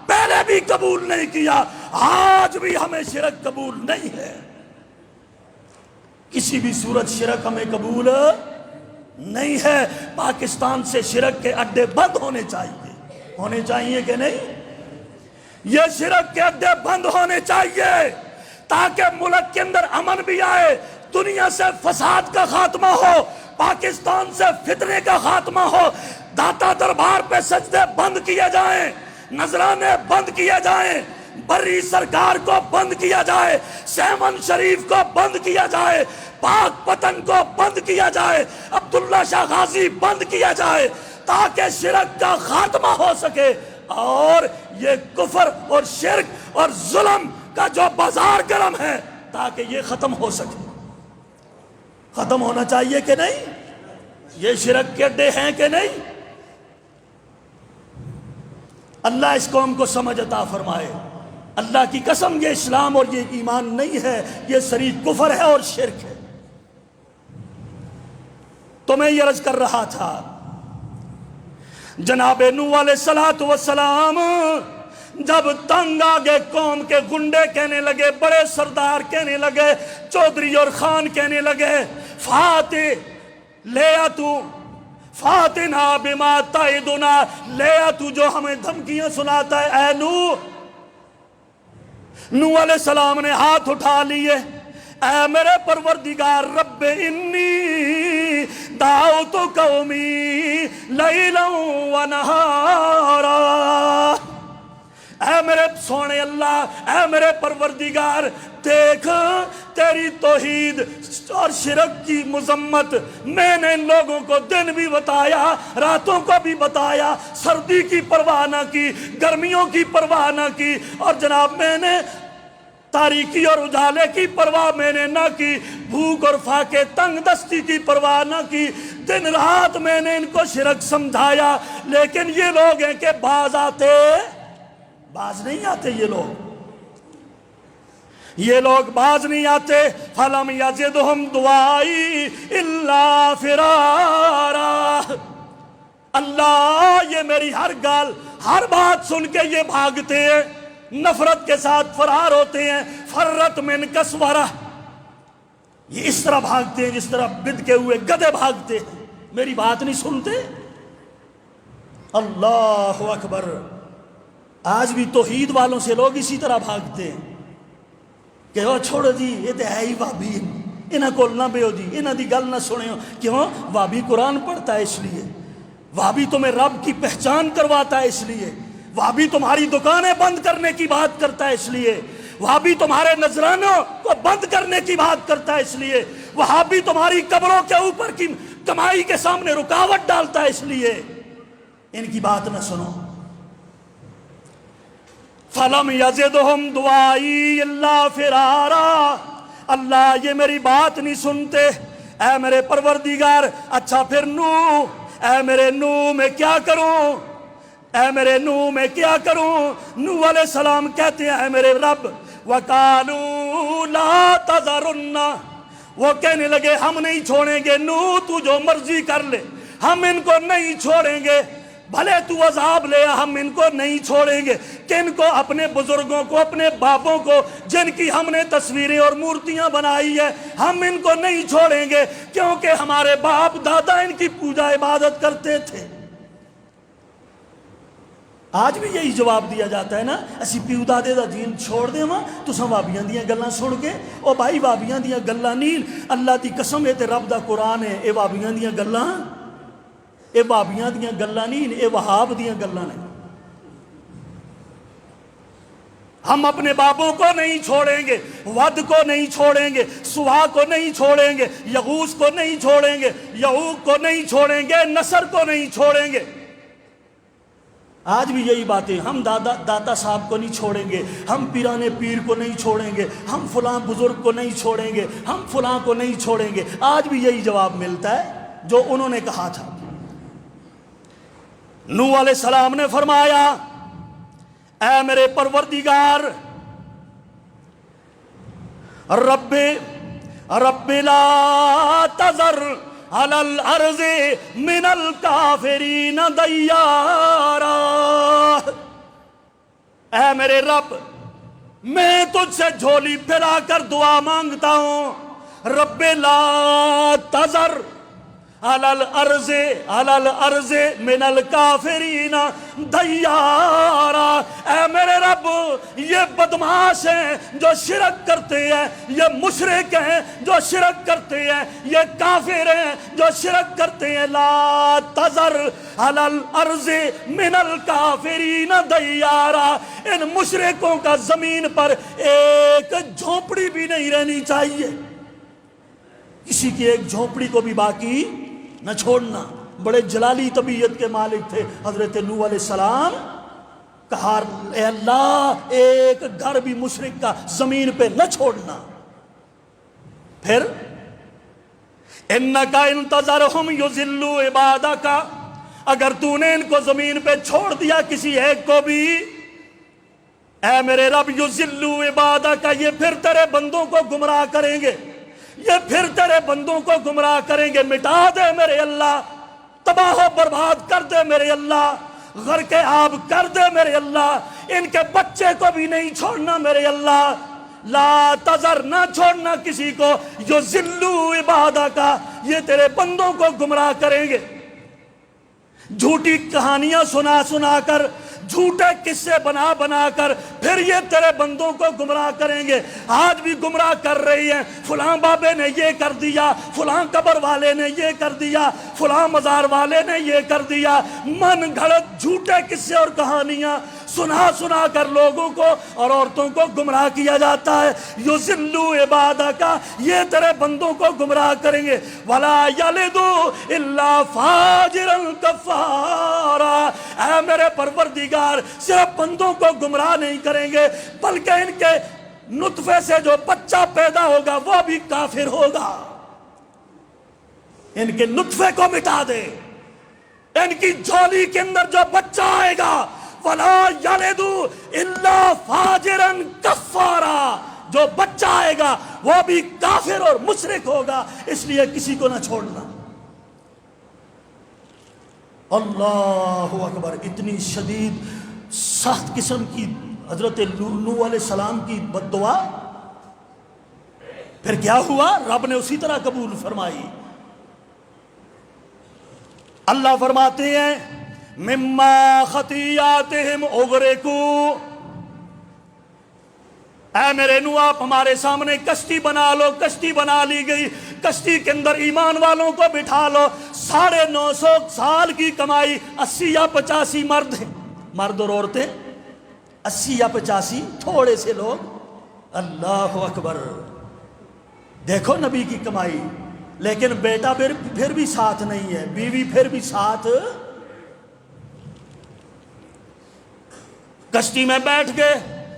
پہلے بھی قبول نہیں کیا، آج بھی ہمیں شرک قبول نہیں ہے، کسی بھی صورت شرک ہمیں قبول نہیں ہے۔ پاکستان سے شرک کے اڈے بند ہونے چاہیے کہ نہیں؟ یہ شرک کے اڈے بند ہونے چاہیے تاکہ ملک کے اندر امن بھی آئے، دنیا سے فساد کا خاتمہ ہو، پاکستان سے فتنے کا خاتمہ ہو، داتا دربار پہ سجدے بند کیے جائیں، نذرانے بند کیے جائیں، بری سرکار کو بند کیا جائے، سیون شریف کو بند کیا جائے، پاک پتن کو بند کیا جائے، عبداللہ شاہ غازی بند کیا جائے، تاکہ شرک کا خاتمہ ہو سکے، اور یہ کفر اور شرک اور ظلم کا جو بازار گرم ہے تاکہ یہ ختم ہو سکے۔ ختم ہونا چاہیے کہ نہیں؟ یہ شرک کے اڈے ہیں کہ نہیں؟ اللہ اس قوم کو سمجھ عطا فرمائے۔ اللہ کی قسم، یہ اسلام اور یہ ایمان نہیں ہے، یہ صریح کفر ہے اور شرک ہے۔ تو میں یہ عرض کر رہا تھا، جناب نوح علیہ السلام جب تنگ آگے قوم کے گنڈے کہنے لگے، بڑے سردار کہنے لگے، چودھری اور خان کہنے لگے، فاتنا بما تعدنا، لے تو جو ہمیں دھمکیاں سناتا ہے۔ اے نوح علیہ السلام نے ہاتھ اٹھا لیے، اے میرے پروردگار رب انی دعوت قومی لیلا و نہارا، اے میرے سونے اللہ، اے میرے پروردگار، دیکھ تیری توحید اور شرک کی مذمت میں نے ان لوگوں کو دن بھی بتایا، راتوں کو بھی بتایا، سردی کی پرواہ نہ کی، گرمیوں کی پرواہ نہ کی، اور جناب میں نے تاریکی اور اجالے کی پرواہ میں نے نہ کی، بھوک اور فاقے تنگ دستی کی پرواہ نہ کی، دن رات میں نے ان کو شرک سمجھایا، لیکن یہ لوگ ہیں کہ باز نہیں آتے، یہ لوگ باز نہیں آتے۔ فَلَمْ يَزِدْهُمْ دُعَائِي إِلَّا فِرَارًا، اللہ یہ میری ہر گال، ہر بات سن کے یہ بھاگتے ہیں، نفرت کے ساتھ فرار ہوتے ہیں۔ فرت من کسورہ، یہ اس طرح بھاگتے ہیں جس طرح بد کے ہوئے گدھے بھاگتے ہیں، میری بات نہیں سنتے۔ اللہ اکبر، آج بھی توحید والوں سے لوگ اسی طرح بھاگتے ہیں کہ وہ چھوڑو جی، یہ تو ہے ہی وابی، انہاں کول نہ بیو جی، انہاں دی گل نہ سنو۔ کیوں؟ وابی قرآن پڑھتا ہے اس لیے، وابی تمہیں رب کی پہچان کرواتا ہے اس لیے، وابی تمہاری دکانیں بند کرنے کی بات کرتا ہے اس لیے، وہابی تمہارے نذرانوں کو بند کرنے کی بات کرتا ہے اس لیے، وہابی تمہاری قبروں کے اوپر کی کمائی کے سامنے رکاوٹ ڈالتا ہے اس لیے۔ ان کی بات نہ سنو۔ فَلَمْ يَزِدْهُمْ دُعَائِي إِلَّا فِرَارًا، اللہ یہ میری بات نہیں سنتے۔ اے میرے پروردگار، اچھا پھر نوح، اے میرے نوح میں کیا کروں، اے میرے نوح میں کیا کروں؟ نوح علیہ السلام کہتے ہیں، اے میرے رب، وَقَالُوا لَا تَذَرُنَّ، وہ کہنے لگے ہم نہیں چھوڑیں گے، نوح تو جو مرضی کر لے، ہم ان کو نہیں چھوڑیں گے۔ بھلے تو عذاب لے، ہم ان کو نہیں چھوڑیں گے۔ کن کو؟ اپنے بزرگوں کو، اپنے باپوں کو، جن کی ہم نے تصویریں اور مورتیاں بنائی ہے، ہم ان کو نہیں چھوڑیں گے، کیونکہ ہمارے باپ دادا ان کی پوجا عبادت کرتے تھے۔ آج بھی یہی جواب دیا جاتا ہے نا، اسی پیو دادے دا دین چھوڑ دے ماں تو سن بابیاں دیاں گلاں سن کے۔ او بھائی بابیاں دیاں گلاں نہیں، اللہ دی قسم ہے تے رب دا قرآن ہے، اے بابیاں دیاں گلاں، اے بابیاں دیاں گلاں نہیں، اے وہاب دیاں گلاں نے۔ ہم اپنے باپوں کو نہیں چھوڑیں گے، ود کو نہیں چھوڑیں گے، سوا کو نہیں چھوڑیں گے، یغوث کو نہیں چھوڑیں گے، یعوق کو نہیں چھوڑیں گے، نصر کو نہیں چھوڑیں گے۔ آج بھی یہی باتیں، ہم داتا صاحب کو نہیں چھوڑیں گے، ہم پیرانے پیر کو نہیں چھوڑیں گے، ہم فلاں بزرگ کو نہیں چھوڑیں گے، ہم فلاں کو نہیں چھوڑیں گے۔ آج بھی یہی جواب ملتا ہے جو انہوں نے کہا تھا۔ نوح علیہ السلام نے فرمایا، اے میرے پروردگار، رب لا تذر علی الارض من الکافرین دیارا۔ اے میرے رب، میں تجھ سے جھولی پھیلا کر دعا مانگتا ہوں، رب لا تذر علی الارض من الکافرین دیارا۔ اے میرے رب، یہ بدماش ہیں جو شرک کرتے ہیں، یہ مشرک ہیں جو شرک کرتے ہیں، یہ کافر ہیں جو شرک کرتے ہیں، لا تذر علی الارض من الکافرین دیارا۔ ان مشرکوں کا زمین پر ایک جھونپڑی بھی نہیں رہنی چاہیے، کسی کی ایک جھونپڑی کو بھی باقی نہ چھوڑنا۔ بڑے جلالی طبیعت کے مالک تھے حضرت نوح علیہ السلام۔ کہا اے اللہ، ایک گھر بھی مشرک کا زمین پہ نہ چھوڑنا۔ پھر اِنَّكَ إِن تَذَرْهُمْ يُضِلُّوا عِبَادَكَ، اگر تو نے ان کو زمین پہ چھوڑ دیا کسی ایک کو بھی، اے میرے رب، يُضِلُّوا عِبَادَكَ، یہ پھر تیرے بندوں کو گمراہ کریں گے، یہ پھر تیرے بندوں کو گمراہ کریں گے۔ مٹا دے میرے اللہ، تباہ و برباد کر دے میرے اللہ، غرق آب کر دے میرے اللہ، ان کے بچے کو بھی نہیں چھوڑنا میرے اللہ، لا تذر، نہ چھوڑنا کسی کو، یذلوا عبادک، یہ تیرے بندوں کو گمراہ کریں گے۔ جھوٹی کہانیاں سنا سنا کر، جھوٹے قصے بنا بنا کر پھر یہ تیرے بندوں کو گمراہ کریں گے۔ آج بھی گمراہ کر رہی ہیں، فلاں بابے نے یہ کر دیا، فلاں قبر والے نے یہ کر دیا، فلاں مزار والے نے یہ کر دیا، من گھڑت جھوٹے قصے اور کہانیاں سنا سنا کر لوگوں کو اور عورتوں کو گمراہ کیا جاتا ہے۔ یذلوا عبادک، یہ تیرے بندوں کو گمراہ کریں گے۔ ولا یلدوا الا فاجرا کفارا، اے میرے پروردگار، صرف بندوں کو گمراہ نہیں کریں گے بلکہ ان کے نطفے سے جو بچہ پیدا ہوگا وہ بھی کافر ہوگا۔ ان کے نطفے کو مٹا دے، ان کی جھولی کے اندر جو بچہ آئے گا، وَلَا يَلِدُ إِلَّا فَاجِرًا كَفَّارًا، جو بچہ آئے گا وہ بھی کافر اور مشرک ہوگا، اس لیے کسی کو نہ چھوڑنا۔ اللہ اکبر، اتنی شدید سخت قسم کی حضرت نوح علیہ السلام کی بد دعا۔ پھر کیا ہوا؟ رب نے اسی طرح قبول فرمائی۔ اللہ فرماتے ہیں مما خطیاتہم اغرقوا، اے میرے نوح، آپ ہمارے سامنے کشتی بنا لو۔ کشتی بنا لی گئی، کشتی کے اندر ایمان والوں کو بٹھا لو۔ 950 سال کی کمائی، 80 یا 85 مرد ہیں، مرد اور عورتیں 80 یا 85، تھوڑے سے لوگ۔ اللہ اکبر، دیکھو نبی کی کمائی۔ لیکن بیٹا پھر بھی ساتھ نہیں ہے، بیوی پھر بھی ساتھ۔ کشتی میں بیٹھ گئے،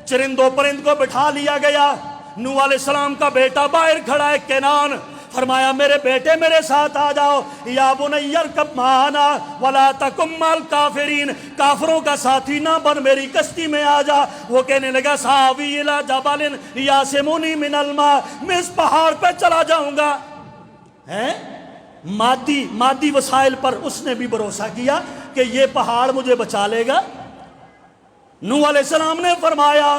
چرند و پرند کو بٹھا لیا گیا۔ نوح علیہ السلام کا بیٹا باہر کھڑا ہے، کینان، فرمایا میرے بیٹے میرے ساتھ آ جاؤ، یا بنی ارکب معنا ولا تکن مع الکافرین، کافروں کا ساتھی نہ بن، میری کشتی میں آ جا۔ وہ کہنے لگا ساوی الی جبل یعصمنی من الماء، میں اس پہاڑ پہ چلا جاؤں گا۔ مادی وسائل پر اس نے بھی بھروسہ کیا، کہ یہ پہاڑ مجھے بچا لے گا؟ نوح علیہ السلام نے فرمایا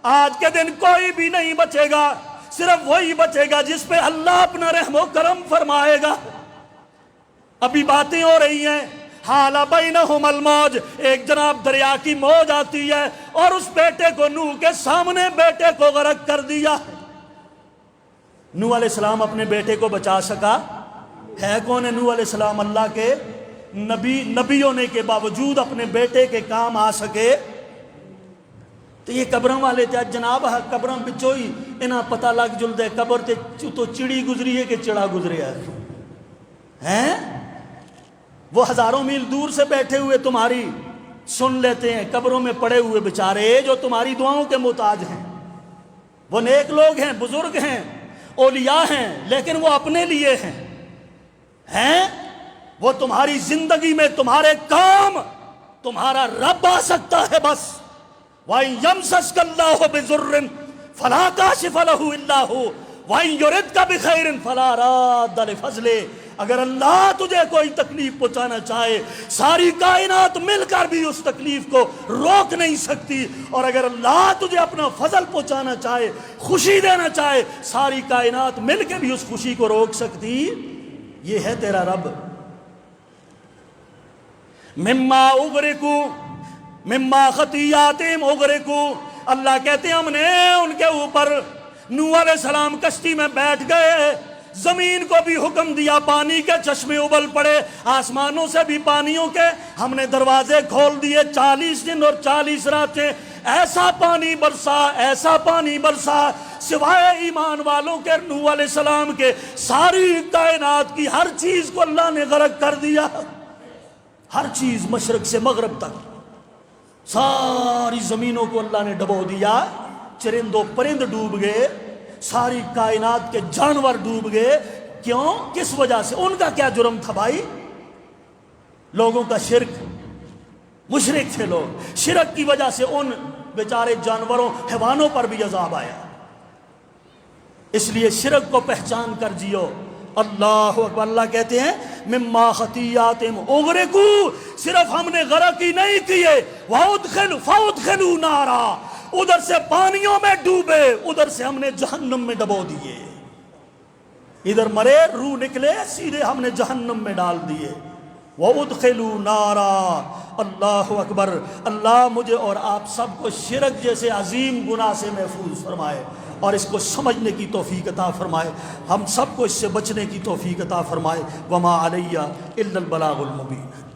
آج کے دن کوئی بھی نہیں بچے گا، صرف وہی بچے گا جس پہ اللہ اپنا رحم و کرم فرمائے گا۔ ابھی باتیں ہو رہی ہیں، حال بینہم الموج، ایک جناب دریا کی موج آتی ہے اور اس بیٹے کو نوح کے سامنے بیٹے کو غرق کر دیا۔ نوح علیہ السلام اپنے بیٹے کو بچا سکا؟ ہے کون ہے نوح علیہ السلام؟ اللہ کے نبی ہونے کے باوجود اپنے بیٹے کے کام آ سکے؟ تو یہ قبروں والے تے جناب قبروں بچوئی انہاں پتہ لگ جل دے قبر تے تو چڑی گزری ہے کہ چڑا گزریا ہے؟ وہ ہزاروں میل دور سے بیٹھے ہوئے تمہاری سن لیتے ہیں، قبروں میں پڑے ہوئے بیچارے جو تمہاری دعاؤں کے محتاج ہیں۔ وہ نیک لوگ ہیں، بزرگ ہیں، اولیاء ہیں، لیکن وہ اپنے لیے ہیں۔ وہ تمہاری زندگی میں تمہارے کام تمہارا رب آ سکتا ہے بس۔ وَإِن يَمْسَسْكَ اللَّهُ بِضُرٍّ فَلَا كَاشِفَ لَهُ إِلَّا هُوَ وَإِن يُرِدْكَ بِخَيْرٍ فَلَا رَادَّ لِفَضْلِهِ۔ اگر اللہ تجھے کوئی تکلیف پہنچانا چاہے ساری کائنات مل کر بھی اس تکلیف کو روک نہیں سکتی، اور اگر اللہ تجھے اپنا فضل پہنچانا چاہے، خوشی دینا چاہے، ساری کائنات مل کے بھی اس خوشی کو روک سکتی۔ یہ ہے تیرا رب۔ مما اغرقوا مما خطیاتہم اغرقوا، اللہ کہتے ہیں ہم نے ان کے اوپر، نوح علیہ السلام کشتی میں بیٹھ گئے، زمین کو بھی حکم دیا پانی کے چشمے ابل پڑے، آسمانوں سے بھی پانیوں کے ہم نے دروازے کھول دیے، 40 دن اور 40 راتیں ایسا پانی برسا، ایسا پانی برسا، سوائے ایمان والوں کے نوح علیہ السلام کے ساری کائنات کی ہر چیز کو اللہ نے غرق کر دیا۔ ہر چیز مشرق سے مغرب تک ساری زمینوں کو اللہ نے ڈبو دیا، چرند و پرند ڈوب گئے، ساری کائنات کے جانور ڈوب گئے۔ کیوں؟ کس وجہ سے؟ ان کا کیا جرم تھا بھائی؟ لوگوں کا شرک، مشرک تھے لوگ، شرک کی وجہ سے ان بیچارے جانوروں حیوانوں پر بھی عذاب آیا۔ اس لیے شرک کو پہچان کر جیو۔ اللہ اکبر۔ اللہ کہتے ہیں مما خطیاتہم اغرقوا، صرف ہم نے غرق ہی نہیں کیے، فَأُدْخِلُوا نَارًا، ادھر سے پانیوں میں ڈوبے، ادھر سے ہم نے جہنم میں ڈبو دیے۔ ادھر مرے، روح نکلے، سیدھے ہم نے جہنم میں ڈال دیے۔ وَأُدْخِلُوا نَارًا۔ اللہ اکبر۔ اللہ مجھے اور آپ سب کو شرک جیسے عظیم گناہ سے محفوظ فرمائے اور اس کو سمجھنے کی توفیق عطا فرمائے، ہم سب کو اس سے بچنے کی توفیق عطا فرمائے۔ وَمَا عَلَيَّ إِلَّا الْبَلَاغُ الْمُبِينُ۔